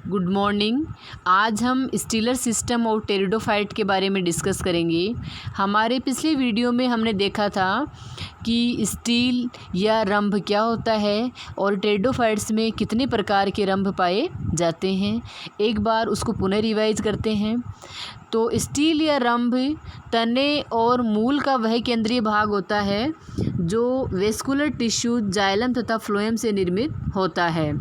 Good morning. आज हम stealer system और टेरिडोफाइट के बारे में डिस्कस करेंगे। हमारे पिछले वीडियो में हमने देखा था कि स्टील या रंभ क्या होता है और टेरिडोफाइट्स में कितने प्रकार के रंभ पाए जाते हैं। एक बार उसको पुनः रिवाइज करते हैं। तो स्टील या रंभ तने और मूल का वह केंद्रीय भाग होता है जो वेस्कुलर टिश्यू, जाइलम तथा फ्लोएम से निर्मित होता है।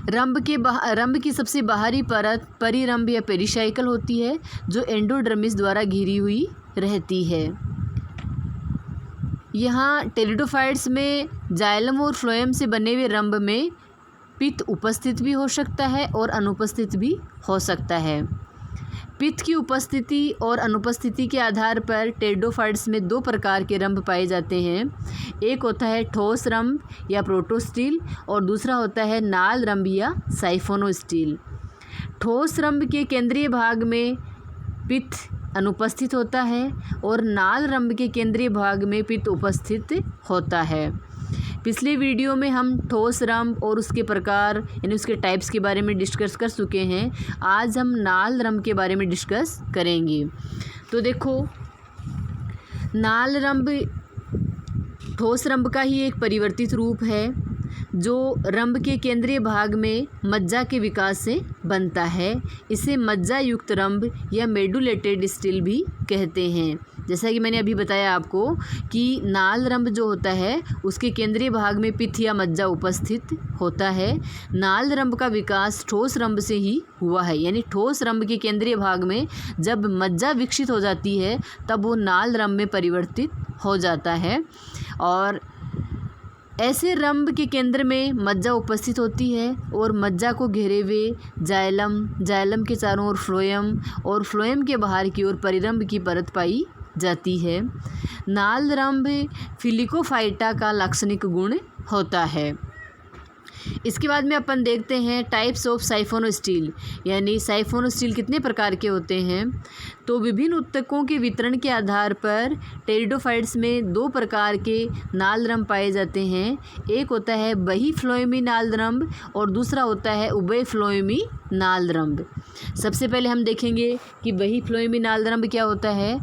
रंभ की सबसे बाहरी परत परिरंभ या पेरिसाइकल होती है जो एंडोडर्मिस द्वारा घिरी हुई रहती है। यहाँ टेरिडोफाइट्स में जाइलम और फ्लोएम से बने हुए रंभ में पित्त उपस्थित भी हो सकता है और अनुपस्थित भी हो सकता है। पित्त की उपस्थिति और अनुपस्थिति के आधार पर टेरिडोफाइट्स में दो प्रकार के रंभ पाए जाते हैं। एक होता है ठोस रंभ या प्रोटोस्टील और दूसरा होता है नाल रंभ या साइफोनोस्टील। ठोस रंभ के केंद्रीय भाग में पित्त अनुपस्थित होता है और नाल रंभ के केंद्रीय भाग में पित्त उपस्थित होता है। पिछले वीडियो में हम ठोस रंभ और उसके प्रकार यानी उसके टाइप्स के बारे में डिस्कस कर चुके हैं। आज हम नाल रंभ के बारे में डिस्कस करेंगे। तो देखो, नाल रंभ ठोस रंभ का ही एक परिवर्तित रूप है जो रंभ के केंद्रीय भाग में मज्जा के विकास से बनता है। इसे मज्जा युक्त रंभ या मेडुलेटेड स्टील भी कहते हैं। जैसा कि मैंने अभी बताया आपको कि नाल रंभ जो होता है उसके केंद्रीय भाग में पित्त या मज्जा उपस्थित होता है। नाल रंभ का विकास ठोस रंभ से ही हुआ है, यानी ठोस रंभ के केंद्रीय भाग में जब मज्जा विकसित हो जाती है तब वो नाल रंभ में परिवर्तित हो जाता है। और ऐसे रंभ के केंद्र में मज्जा उपस्थित होती है और मज्जा को घेरे हुए जाइलम के चारों ओर फ्लोएम और फ्लोएम के बाहर की ओर परिरंभ की परत पाई जाती है। नाल रंभ फिलिकोफाइटा का लाक्षणिक गुण होता है। इसके बाद में अपन देखते हैं टाइप्स ऑफ साइफोनोस्टील, यानी साइफोनोस्टील कितने प्रकार के होते हैं। तो विभिन्न उत्तकों के वितरण के आधार पर टेरिडोफाइट्स में दो प्रकार के नाल रंभ पाए जाते हैं। एक होता है बही फ्लोएमी नाल रंभ और दूसरा होता है उभय फ्लोएमी नाल रंभ। सबसे पहले हम देखेंगे कि बही फ्लोएमी नाल रंभ क्या होता है।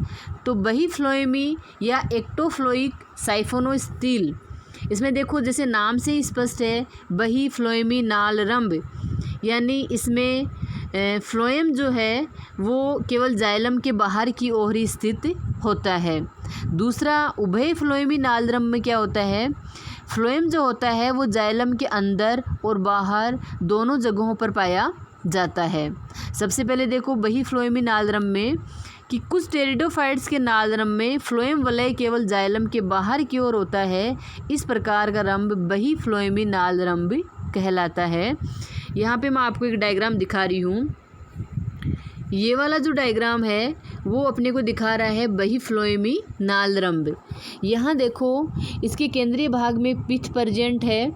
तो बही फ्लोएमी या एक्टोफ्लोइक साइफोनोस्टील, इसमें देखो जैसे नाम से ही स्पष्ट है बही फ्लोएमी नाल रंभ, यानी इसमें फ्लोएम जो है वो केवल जाइलम के बाहर की ओर ही स्थित होता है। दूसरा उभय फ्लोएमी नाल रंभ में क्या होता है, फ्लोएम जो होता है वो जाइलम के अंदर और बाहर दोनों जगहों पर पाया जाता है। सबसे पहले देखो बही फ्लोएमी नाल रंभ में कि कुछ टेरिडोफाइट्स के नाल रंभ में फ्लोएम वलय केवल जाइलम के बाहर की ओर होता है। इस प्रकार का रंभ बही फ्लोएमी नाल रंभ कहलाता है। यहाँ पे मैं आपको एक डायग्राम दिखा रही हूँ। ये वाला जो डायग्राम है वो अपने को दिखा रहा है बही फ्लोएमी नाल रंभ। यहाँ देखो इसके केंद्रीय भाग में पित्त प्रेजेंट है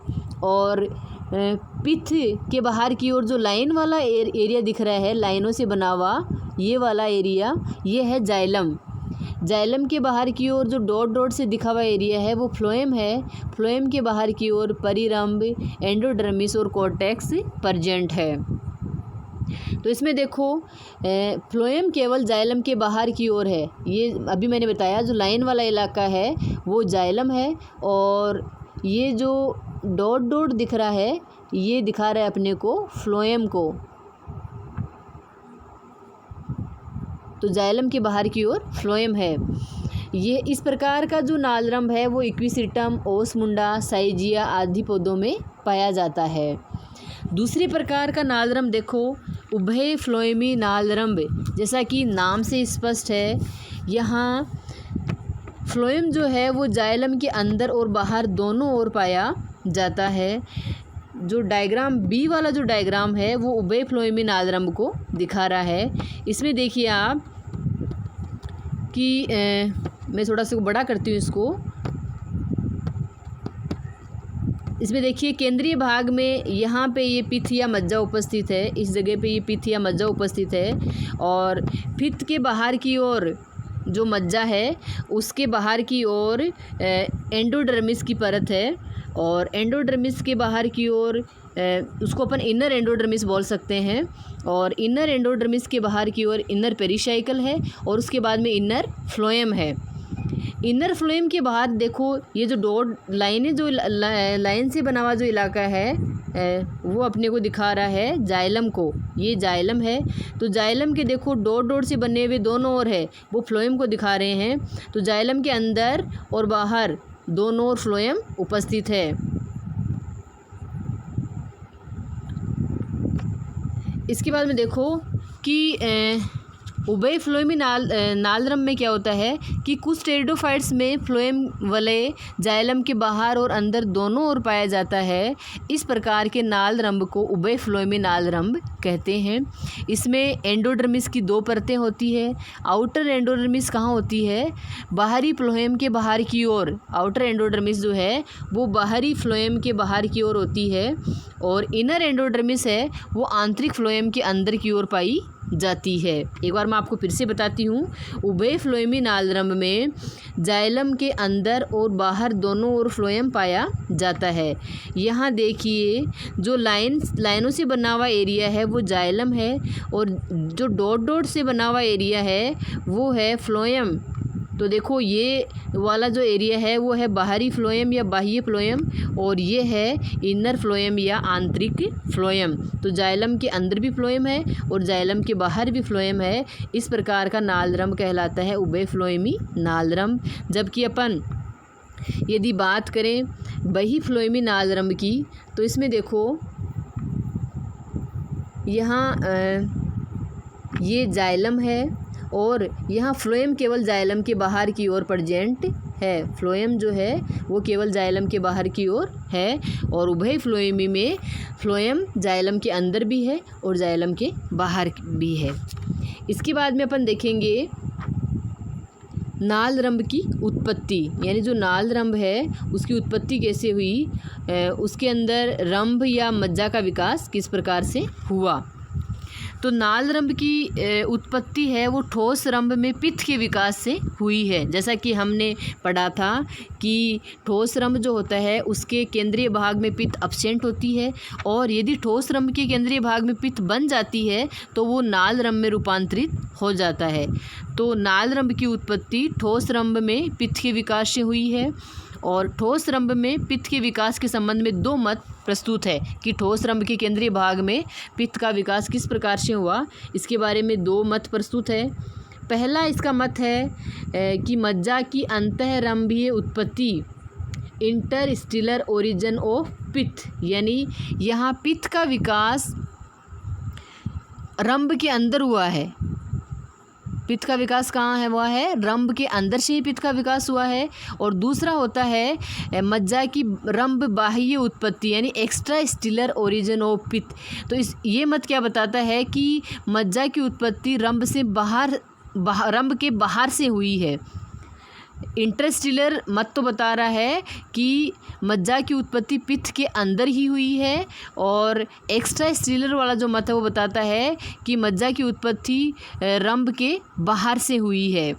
और पित्त के बाहर की ओर जो लाइन वाला एरिया दिख रहा है, लाइनों से बना हुआ ये वाला एरिया, ये है जाइलम। जाइलम के बाहर की ओर जो डॉट डॉट से दिखा हुआ एरिया है वो फ्लोएम है। फ्लोएम के बाहर की ओर परिरंभ, एंडोडर्मिस और कॉर्टेक्स प्रेजेंट है। तो इसमें देखो फ्लोएम केवल जाइलम के बाहर की ओर है। ये अभी मैंने बताया जो लाइन वाला इलाका है वो जाइलम है और ये जो डॉट डॉट दिख रहा है ये दिखा रहा है अपने को फ्लोएम को। तो जाइलम के बाहर की ओर फ्लोएम है। ये इस प्रकार का जो नाल रंभ है वो इक्विसिटम, ओसमुंडा, साइजिया आदि पौधों में पाया जाता है। दूसरे प्रकार का नाल रंभ देखो उभय फ्लोएमी नाल रंभ, जैसा कि नाम से स्पष्ट है यहाँ फ्लोएम जो है वो जाइलम के अंदर और बाहर दोनों ओर पाया जाता है। जो डायग्राम बी वाला जो डायग्राम है वो उभय फ्लोएमी नाल रंभ को दिखा रहा है। इसमें देखिए आप कि मैं थोड़ा सा बड़ा करती हूँ इसको। इसमें देखिए केंद्रीय भाग में यहाँ पे ये पित्त या मज्जा उपस्थित है। इस जगह पे ये पित्त या मज्जा उपस्थित है और पित्त के बाहर की ओर जो मज्जा है उसके बाहर की ओर एंडोडर्मिस की परत है और एंडोडर्मिस के बाहर की ओर उसको अपन इनर एंडोडर्मिस बोल सकते हैं। और इनर एंडोडर्मिस के बाहर की ओर इनर पेरिसाइकल है और उसके बाद में इनर फ्लोएम है। इनर फ्लोएम के बाद देखो ये जो डॉट लाइन है, जो लाइन से बना हुआ जो इलाका है वो अपने को दिखा रहा है जाइलम को, ये जाइलम है। तो जाइलम के देखो डॉट डॉट से बने हुए दोनों ओर है वो फ्लोएम को दिखा रहे हैं। तो जाइलम के अंदर और बाहर दोनों ओर फ्लोएम उपस्थित है। इसके बाद में देखो कि उभय फ्लोएमी नालरम में क्या होता है कि कुछ टेरिडोफाइट्स में फ्लोएम वलय जाइलम के बाहर और अंदर दोनों ओर पाया जाता है। इस प्रकार के नालरंभ को उभय फ्लोएमी नालरंभ कहते हैं। इसमें एंडोडर्मिस की 2 परतें होती है। आउटर एंडोडर्मिस कहाँ होती है? बाहरी फ्लोएम के बाहर की ओर। आउटर एंडोडर्मिस जो है वो बाहरी फ्लोएम के बाहर की ओर होती है और इनर एंडोडर्मिस है वो आंतरिक फ्लोएम के अंदर की ओर पाई जाती है। एक बार मैं आपको फिर से बताती हूँ। उभय फ्लोएमी नालरंभ में जाइलम के अंदर और बाहर दोनों ओर फ्लोएम पाया जाता है। यहाँ देखिए जो लाइनों से बना हुआ एरिया है वो जाइलम है और जो डॉट डॉट से बना हुआ एरिया है वो है फ्लोएम। तो देखो ये वाला जो एरिया है वो है बाहरी फ्लोएम या बाह्य फ्लोएम और ये है इनर फ्लोएम या आंतरिक फ्लोएम। तो जाइलम के अंदर भी फ्लोएम है और जाइलम के बाहर भी फ्लोएम है। इस प्रकार का नालरंभ कहलाता है उभय फ्लोएमी नालरंभ। जबकि अपन यदि बात करें बही फ्लोएमी नालरंभ की तो इसमें देखो यहाँ ये जाइलम है और यहाँ फ्लोएम केवल जाइलम के बाहर की ओर प्रेजेंट है। फ्लोएम जो है वो केवल जाइलम के बाहर की ओर है और उभय फ्लोएमी में फ्लोएम जाइलम के अंदर भी है और जाइलम के बाहर भी है। इसके बाद में अपन देखेंगे नालरंभ की उत्पत्ति, यानी जो नालरंभ है उसकी उत्पत्ति कैसे हुई, उसके अंदर रंभ या मज्जा का विकास किस प्रकार से हुआ। तो नालरंभ की उत्पत्ति है वो ठोस रंभ में पित्त के विकास से हुई है। जैसा कि हमने पढ़ा था कि ठोस रंभ जो होता है उसके केंद्रीय भाग में पित्त अपसेंट होती है और यदि ठोस रंभ के केंद्रीय भाग में पित्त बन जाती है तो वो नालरंभ में रूपांतरित हो जाता है। तो नालरंभ की उत्पत्ति ठोस रंभ में पित्त के विकास से हुई है और ठोस रंभ में पित्त के विकास के संबंध में 2 मत प्रस्तुत है कि ठोस रंभ के केंद्रीय भाग में पित्त का विकास किस प्रकार से हुआ। इसके बारे में 2 मत प्रस्तुत है। पहला इसका मत है कि मज्जा की अंतःरंभीय उत्पत्ति इंटरस्टिलर ओरिजिन ऑफ पित्त, यानी यहाँ पित्त का विकास रंभ के अंदर हुआ है। पित्त का विकास कहाँ है? वह है रंभ के अंदर से ही पित्त का विकास हुआ है। और दूसरा होता है मज्जा की रंभ बाह्य उत्पत्ति यानी एक्स्ट्रा स्टिलर ओरिजिन ऑफ पित्त। तो ये मत क्या बताता है कि मज्जा की उत्पत्ति रंभ से रंभ के बाहर से हुई है। इंटरस्टिलर मत तो बता रहा है कि मज्जा की उत्पत्ति पित्त के अंदर ही हुई है और एक्स्ट्रा स्टिलर वाला जो मत है वो बताता है कि मज्जा की उत्पत्ति रंभ के बाहर से हुई है।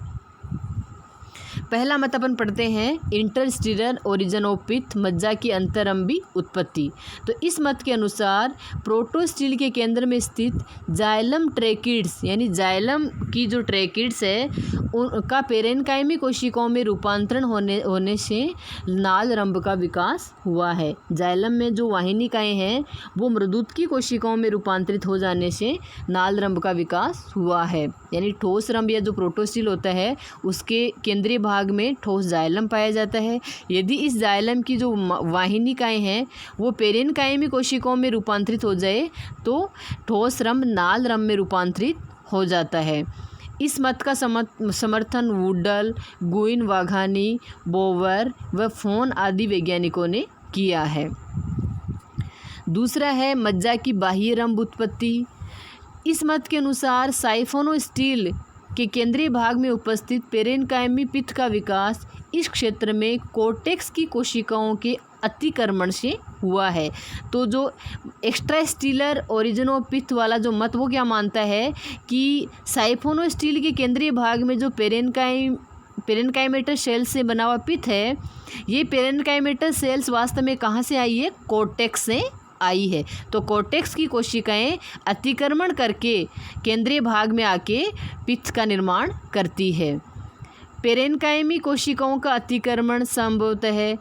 पहला मत अपन पढ़ते हैं इंटरस्टिलर ओरिजिन ऑफ पित्त, मज्जा की अंतरंभी उत्पत्ति। तो इस मत के अनुसार प्रोटोस्टिल के केंद्र में स्थित जाइलम ट्रैकिड्स यानी जाइलम की जो ट्रैकिड्स है उनका पेरेनकाइमी कोशिकाओं में रूपांतरण होने से नालरंभ का विकास हुआ है। जाइलम में जो वाहिनिकाएं हैं वो मृदुत कोशिकाओं में रूपांतरित हो जाने से नालरंभ का विकास हुआ है। यानी ठोस रंभ या जो प्रोटोस्टिल होता है उसके केंद्रीय भाग में ठोस जाइलम पाया जाता है। यदि इस जाइलम की जो वाहिनिकाएं हैं वो पेरेनकाइमी कोशिकाओं में रूपांतरित हो जाए तो ठोस रंभ नालरंभ में रूपांतरित हो जाता है। इस मत का समर्थन वुडल, गुइन वाघानी, बोवर व फोन आदि वैज्ञानिकों ने किया है। दूसरा है मज्जा की बाह्य रंभ उत्पत्ति। इस मत के अनुसार साइफोनोस्टील के केंद्रीय भाग में उपस्थित पेरेनकाइमी पित्त का विकास इस क्षेत्र में कोर्टेक्स की कोशिकाओं के अतिक्रमण से हुआ है। तो जो एक्स्ट्रास्टिलर ओरिजिन ऑफ पित्त वाला जो मत वो क्या मानता है कि साइफोनोस्टील के केंद्रीय भाग में जो पेरेनकाइमेटस सेल्स से बना हुआ पित्त है, ये पेरेनकाइमेटस सेल्स वास्तव में कहाँ से आई है? कोर्टेक्स से आई है। तो कोर्टेक्स की कोशिकाएं अतिक्रमण करके केंद्रीय भाग में आके पित्त का निर्माण करती है। पेरेनकाइमी कोशिकाओं का अतिक्रमण संभवतः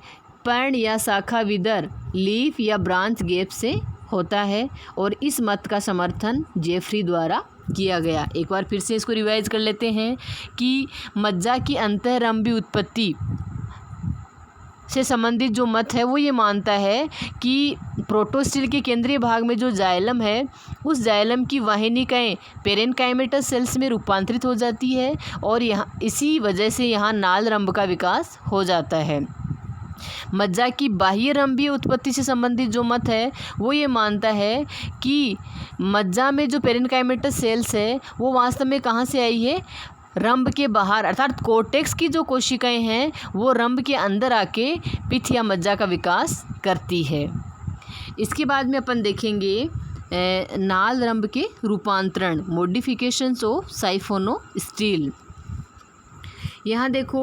पर्ण या शाखा विदर लीफ या ब्रांच गैप से होता है और इस मत का समर्थन जेफरी द्वारा किया गया। एक बार फिर से इसको रिवाइज कर लेते हैं कि मज्जा की अंतःरंभी उत्पत्ति से संबंधित जो मत है वो ये मानता है कि प्रोटोस्टिल के केंद्रीय भाग में जो जाइलम है उस जाइलम की वाहिनिकाएं पेरेनकाइमेटस सेल्स में रूपांतरित हो जाती है और यहाँ इसी वजह से यहाँ नाल रंभ का विकास हो जाता है। मज्जा की बाह्य रंभीय उत्पत्ति से संबंधित जो मत है वो ये मानता है कि मज्जा में जो पेरेनकाइमेटस सेल्स है वो वास्तव में कहाँ से आई है, रंभ के बाहर, अर्थात कोर्टेक्स की जो कोशिकाएं हैं वो रंभ के अंदर आके पित्त या मज्जा का विकास करती है। इसके बाद में अपन देखेंगे नाल रंभ के रूपांतरण, मॉडिफिकेशंस ऑफ साइफोनोस्टील। यहाँ देखो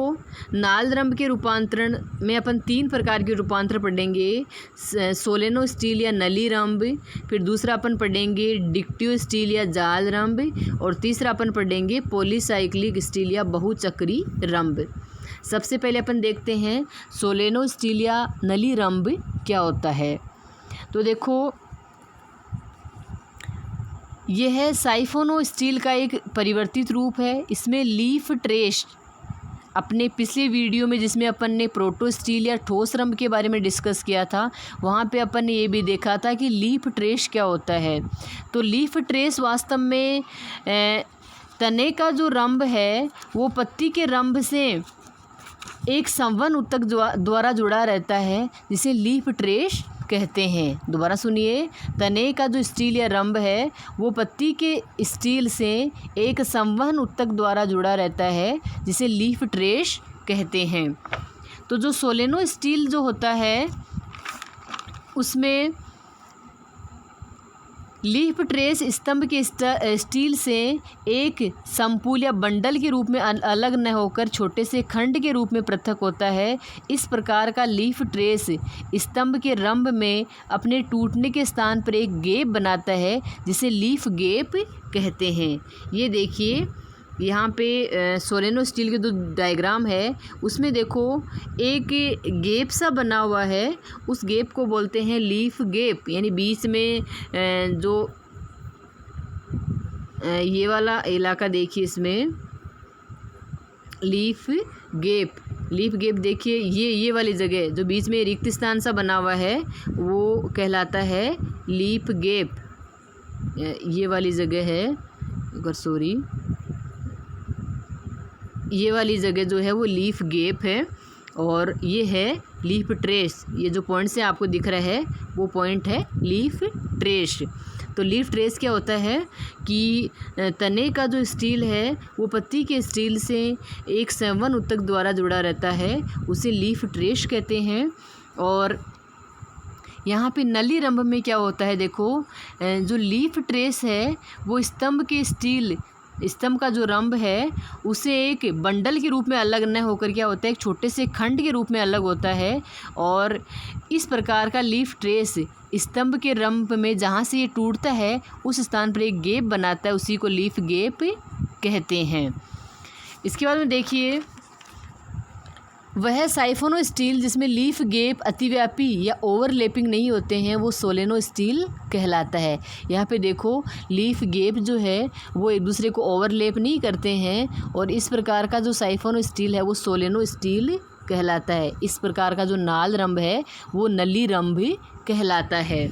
नाल रंभ के रूपांतरण में अपन 3 प्रकार के रूपांतर पढ़ेंगे, सोलेनोस्टील या नली रंभ, फिर दूसरा अपन पढ़ेंगे डिक्टियोस्टील या जाल रंभ और तीसरा अपन पढ़ेंगे पॉलीसाइक्लिक स्टील या बहुचक्री रंभ। सबसे पहले अपन देखते हैं सोलेनोस्टील या नली रंभ क्या होता है। तो देखो यह है साइफोनोस्टील का एक परिवर्तित रूप है। इसमें लीफ ट्रेस, अपने पिछले वीडियो में जिसमें अपन ने प्रोटोस्टील या ठोस रंभ के बारे में डिस्कस किया था वहाँ पे अपन ने ये भी देखा था कि लीफ ट्रेस क्या होता है। तो लीफ ट्रेस वास्तव में तने का जो रंभ है वो पत्ती के रंभ से एक संवहन ऊतक द्वारा जुड़ा रहता है जिसे लीफ ट्रेस कहते हैं। दोबारा सुनिए, तने का जो स्टील या रंभ है वो पत्ती के स्टील से एक संवहन ऊतक द्वारा जुड़ा रहता है जिसे लीफ ट्रेस कहते हैं। तो जो सोलेनोस्टील जो होता है उसमें लीफ ट्रेस स्तंभ के स्टील से एक संपूल या बंडल के रूप में अलग न होकर छोटे से खंड के रूप में पृथक होता है। इस प्रकार का लीफ ट्रेस स्तंभ के रंभ में अपने टूटने के स्थान पर एक गैप बनाता है जिसे लीफ गैप कहते हैं। ये देखिए यहाँ पे सोलेनोस्टील के जो डायग्राम है उसमें देखो एक गैप सा बना हुआ है, उस गैप को बोलते हैं लीफ गैप, यानी बीच में जो ये वाला इलाका देखिए इसमें लीफ गैप देखिए, ये वाली जगह जो बीच में रिक्त स्थान सा बना हुआ है वो कहलाता है लीफ गैप। ये वाली जगह है, अगर सॉरी ये वाली जगह जो है वो लीफ गैप है और ये है लीफ ट्रेस। ये जो पॉइंट से आपको दिख रहा है वो पॉइंट है लीफ ट्रेस। तो लीफ ट्रेस क्या होता है कि तने का जो स्टील है वो पत्ती के स्टील से एक संवहन ऊतक द्वारा जुड़ा रहता है, उसे लीफ ट्रेस कहते हैं। और यहाँ पे नली रंभ में क्या होता है, देखो जो लीफ ट्रेस है वो स्तंभ का जो रंभ है उसे एक बंडल के रूप में अलग न होकर क्या होता है, एक छोटे से खंड के रूप में अलग होता है। और इस प्रकार का लीफ ट्रेस स्तंभ के रंभ में जहाँ से ये टूटता है उस स्थान पर एक गैप बनाता है, उसी को लीफ गैप कहते हैं। इसके बाद में देखिए वह साइफोनोस्टील जिसमें लीफ गैप अतिव्यापी या ओवरलैपिंग नहीं होते हैं वो सोलेनोस्टील कहलाता है। यहाँ पे देखो लीफ गैप जो है वो एक दूसरे को ओवरलैप नहीं करते हैं और इस प्रकार का जो साइफोनोस्टील है वो सोलेनोस्टील कहलाता है। इस प्रकार का जो नाल रंभ है वो नली रंभ कहलाता है।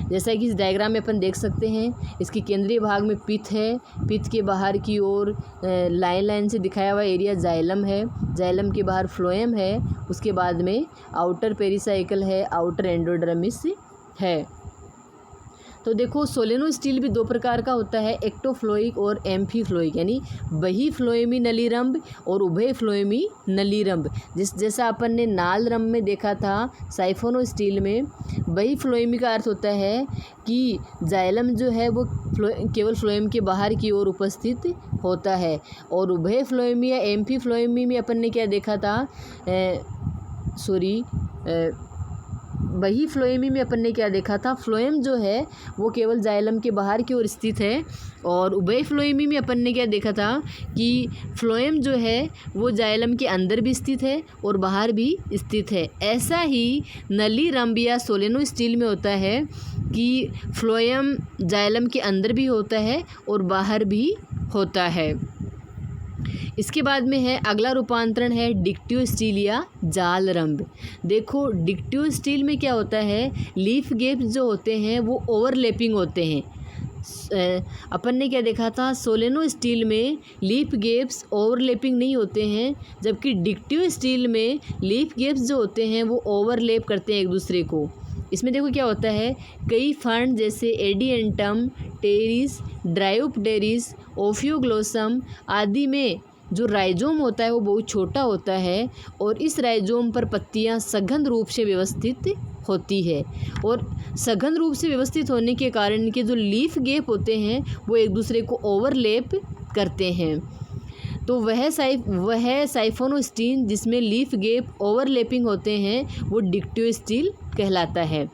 जैसा कि इस डायग्राम में अपन देख सकते हैं, इसके केंद्रीय भाग में पित्त है, पित्त के बाहर की ओर लाइन से दिखाया हुआ एरिया जाइलम है, जाइलम के बाहर फ्लोएम है, उसके बाद में आउटर पेरिसाइकल है, आउटर एंडोडर्मिस है। तो देखो सोलेनोस्टील भी 2 प्रकार का होता है, एक्टोफ्लोइक और एम्फीफ्लोइक, यानी बहिफ्लोएमी नली रंभ और उभयफ्लोएमी नली रंभ। जैसा अपन ने नाल रंभ में देखा था साइफोनोस्टील में, बहिफ्लोएमी का अर्थ होता है कि जाइलम जो है वो केवल फ्लोएम के बाहर की ओर उपस्थित होता है। और उभयफ्लोएमी या एम्फीफ्लोएमी में अपन ने क्या देखा था, वही फ्लोएमी में अपन ने क्या देखा था, फ्लोएम जो है वो केवल जाइलम के बाहर की ओर स्थित है, और उभय फ्लोएमी में अपन ने क्या देखा था कि फ्लोएम जो है वो जाइलम के अंदर भी स्थित है और बाहर भी स्थित है। ऐसा ही नली रंभ या सोलेनो स्टील में होता है कि फ्लोएम जाइलम के अंदर भी होता है और बाहर भी होता है। इसके बाद में है अगला रूपांतरण है डिक्टिव स्टील या जाल रंभ। देखो डिक्टिव स्टील में क्या होता है, लीफ गैप्स जो होते हैं वो ओवरलैपिंग होते हैं। अपन ने क्या देखा था, सोलेनो स्टील में लीफ गैप्स ओवरलैपिंग नहीं होते हैं, जबकि डिक्टिव स्टील में लीफ गैप्स जो होते हैं वो ओवरलैप करते हैं एक दूसरे को। इसमें देखो क्या होता है, कई फंड जैसे एडिएंटम, टेरिस, ड्रायोप्टेरिस, ओफियोग्लोसम आदि में जो राइजोम होता है वो बहुत छोटा होता है, और इस राइजोम पर पत्तियां सघन रूप से व्यवस्थित होती है, और सघन रूप से व्यवस्थित होने के कारण इनके जो लीफ गैप होते हैं वो एक दूसरे को ओवरलैप करते हैं। तो वह साइफोनोस्टीन जिसमें लीफ गैप ओवरलैपिंग होते हैं वो डिक्टिव स्टील कहलाता है।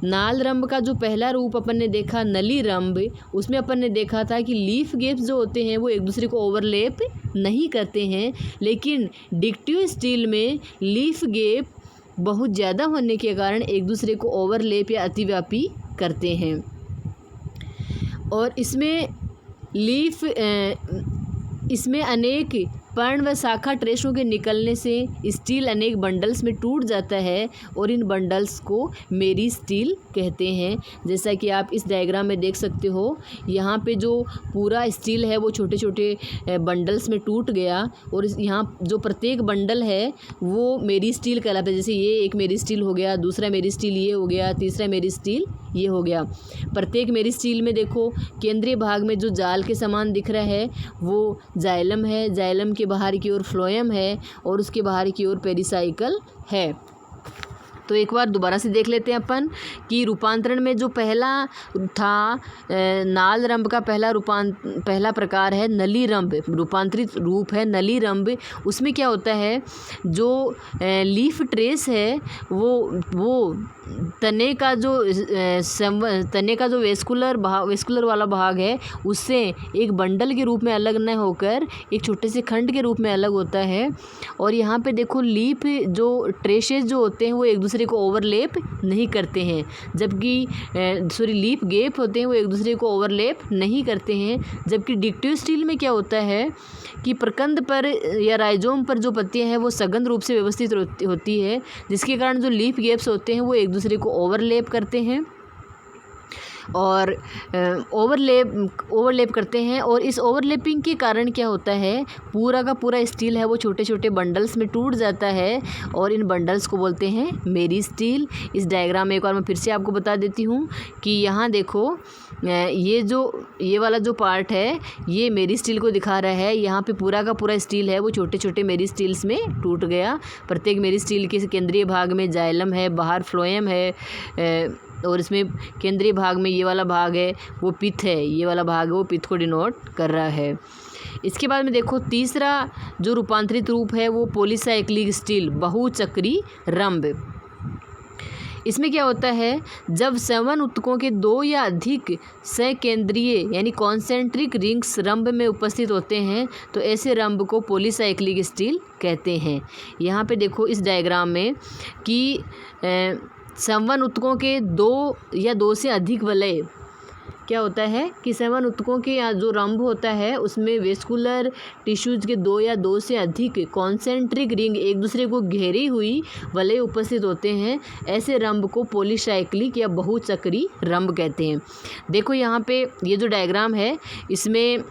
नाल रंभ का जो पहला रूप अपन ने देखा नली रंभ, उसमें अपन ने देखा था कि लीफ गैप्स जो होते हैं वो एक दूसरे को ओवरलैप नहीं करते हैं, लेकिन डिक्टिव स्टील में लीफ गैप बहुत ज़्यादा होने के कारण एक दूसरे को ओवरलैप या अतिव्यापी करते हैं। और इसमें अनेक पर्ण व शाखा ट्रेसों के निकलने से स्टील अनेक बंडल्स में टूट जाता है, और इन बंडल्स को मेरी स्टील कहते हैं। जैसा कि आप इस डायग्राम में देख सकते हो, यहाँ पे जो पूरा स्टील है वो छोटे छोटे बंडल्स में टूट गया, और यहाँ जो प्रत्येक बंडल है वो मेरी स्टील कहलाता है। जैसे ये एक मेरी स्टील हो गया, दूसरा मेरी स्टील ये हो गया, तीसरा मेरी स्टील ये हो गया। प्रत्येक मेरी स्टील में देखो केंद्रीय भाग में जो जाल के समान दिख रहा है वो जाइलम है, जाइलम के बाहर की ओर फ्लोएम है, और उसके बाहर की ओर पेरिसाइकल है। तो एक बार दोबारा से देख लेते हैं अपन कि रूपांतरण में जो पहला था नाल रंभ का पहला प्रकार है नली रंभ, रूपांतरित रूप है नली रंभ। उसमें क्या होता है, जो लीफ ट्रेस है वो तने का जो वेस्कुलर वाला भाग है उससे एक बंडल के रूप में अलग न होकर एक छोटे से खंड के रूप में अलग होता है। और यहाँ पे देखो लीफ जो ट्रेसेस जो होते हैं वो एक दूसरे को ओवरलैप नहीं करते हैं, जबकि लीफ गैप होते हैं वो एक दूसरे को ओवरलैप नहीं करते हैं। जबकि डिक्टिव स्टील में क्या होता है कि प्रकंद पर या राइजोम पर जो पत्तियां हैं वो सघन रूप से व्यवस्थित होती है, जिसके कारण जो लीफ गैप्स होते हैं वो एक दूसरे को ओवरलैप करते हैं और ओवरलैप करते हैं। और इस ओवरलैपिंग के कारण क्या होता है, पूरा का पूरा स्टील है वो छोटे छोटे बंडल्स में टूट जाता है, और इन बंडल्स को बोलते हैं मेरी स्टील। इस डायग्राम में एक बार मैं फिर से आपको बता देती हूँ कि यहाँ देखो ये वाला जो पार्ट है ये मेरी स्टील को दिखा रहा है। यहाँ पे पूरा का पूरा स्टील है वो छोटे छोटे मेरी स्टील्स में टूट गया। प्रत्येक मेरी स्टील के केंद्रीय भाग में जाइलम है, बाहर फ्लोएम है, और इसमें केंद्रीय भाग में ये वाला भाग है वो पित्त है, ये वाला भाग है वो पित्त को डिनोट कर रहा है। इसके बाद में देखो तीसरा जो रूपांतरित रूप है वो पॉलीसाइक्लिक स्टील बहुचक्री रंभ। इसमें क्या होता है, जब संवन उत्तकों के दो या अधिक सकेंद्रीय यानी कॉन्सेंट्रिक रिंग्स रंभ में उपस्थित होते हैं तो ऐसे रंभ को पॉलीसाइक्लिक स्टील कहते हैं। यहाँ पे देखो इस डायग्राम में कि संवन उत्तकों के दो या दो से अधिक वलय क्या होता है कि संवन उत्तकों के जो रंभ होता है उसमें वेस्कुलर टिश्यूज के दो या दो से अधिक कॉन्सेंट्रिक रिंग एक दूसरे को घेरी हुई वलय उपस्थित होते हैं। ऐसे रंभ को पॉलीसाइक्लिक या बहुचक्री रंभ कहते हैं। देखो यहाँ पे ये जो डायग्राम है इसमें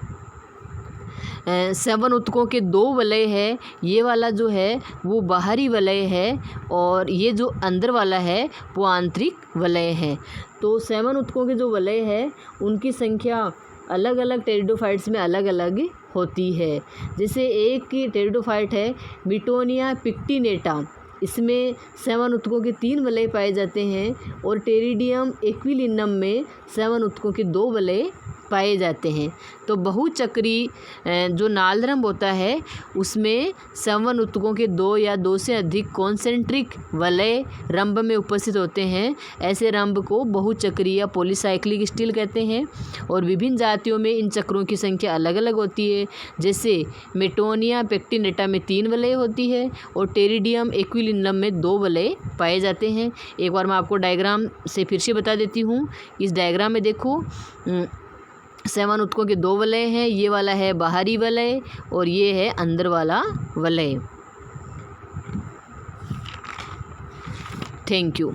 संवन उत्तकों के दो वलय है, ये वाला जो है वो बाहरी वलय है और ये जो अंदर वाला है वो आंतरिक वलय है। तो संवन उत्तकों के जो वलय है उनकी संख्या अलग अलग टेरिडोफाइट्स में अलग अलग होती है। जैसे एक टेरिडोफाइट है मिटोनिया पिक्टिनेटा, इसमें संवन उत्तकों के 3 वलय पाए जाते हैं, और टेरिडियम एक्विलिनम में संवन उत्तकों के 2 वलय पाए जाते हैं। तो बहुचक्री जो नालरंभ होता है उसमें संवहन ऊतकों के 2 या 2 से अधिक कॉन्सेंट्रिक वलय रंभ में उपस्थित होते हैं। ऐसे रंभ को बहुचक्री या पॉलीसाइक्लिक स्टील कहते हैं। और विभिन्न जातियों में इन चक्रों की संख्या अलग अलग होती है। जैसे मेटोनिया पेक्टिनेटा में 3 वलय होती है और टेरिडियम एक्विलिनम में 2 वलय पाए जाते हैं। एक बार मैं आपको डायग्राम से फिर से बता देती हूँ। इस डायग्राम में देखो संवहन ऊतकों के 2 वलय हैं। ये वाला है बाहरी वलय और ये है अंदर वाला वलय। Thank you.